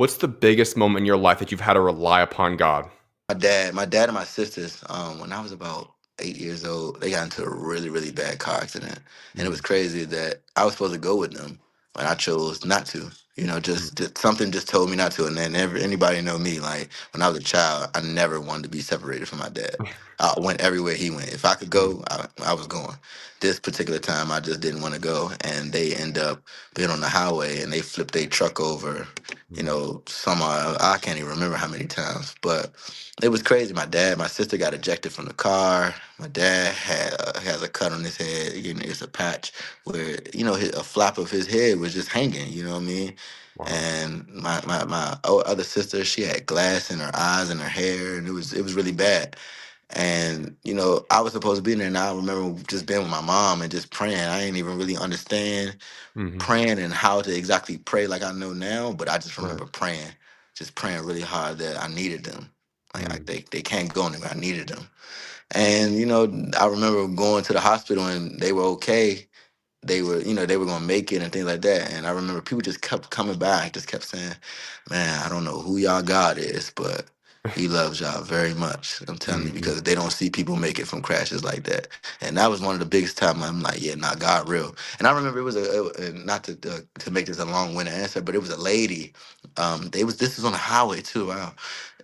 What's the biggest moment in your life that you've had to rely upon God? My dad and my sisters, when I was about 8 years old, they got into a really, really bad car accident. And it was Mm, crazy that I was supposed to go with them, but I chose not to. mm, Just something just told me not to. And then anybody know me, like when I was a child, I never wanted to be separated from my dad. I went everywhere he went. If I could mm, go, I was going. This particular time, I just didn't want to go. And they end up being on the highway and they flipped their truck over, mm. somehow. I can't even remember how many times, but it was crazy. My sister got ejected from the car. My dad has a cut on his head. It's a patch where a flap of his head was just hanging. You know what I mean? Wow. And my other sister, she had glass in her eyes and her hair, and it was really bad. And I was supposed to be there, and I remember just being with my mom and just praying. I didn't even really understand Mhm. praying and how to exactly pray like I know now, but I just Right. remember praying, just praying really hard that I needed them. Like, Mm, they can't go anywhere. I needed them. And I remember going to the hospital and they were okay. They were gonna make it and things like that. And I remember people just kept coming back, just kept saying, "Man, I don't know who y'all God is, but He loves y'all very much." I'm telling you, mhm, because they don't see people make it from crashes like that. And that was one of the biggest times I'm like, yeah, nah, God real. And I remember it was not to make this a long-winded answer, but it was a lady. This was on the highway too. Wow.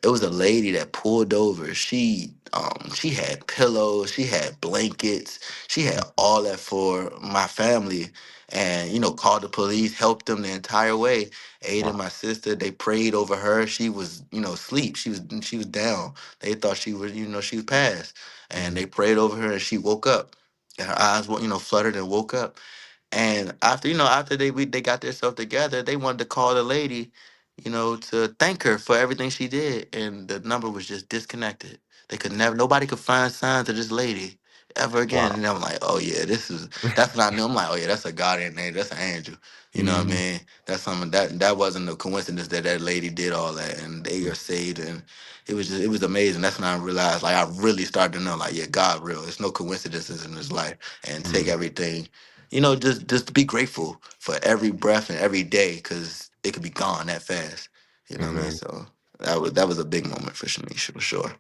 It was a lady that pulled over. She had pillows, she had blankets, she had mhm. all that for my family, and called the police, helped them the entire way. Aid and Wow. my sister, they prayed over her. She was asleep. She was down. They thought she was passed, and Mhm, they prayed over her, and she woke up, and her eyes were fluttered and woke up. And after they got themselves together, they wanted to call the lady, to thank her for everything she did, and the number was just disconnected. Nobody could find signs of this lady ever again. wow. And I'm like, oh yeah, that's what I knew. I'm like, oh yeah, that's a guardian name, that's an angel. You know what I Mhm, mean? That's something that wasn't a coincidence that lady did all that, and they mm, are saved, and it was amazing. That's when I realized, like, I really started to know, like, yeah, God real. There's no coincidences in His life, and take mm. everything. Just be grateful for every breath and every day, because it could be gone that fast. You know what I mean? Amen. So that was a big moment for me, for sure.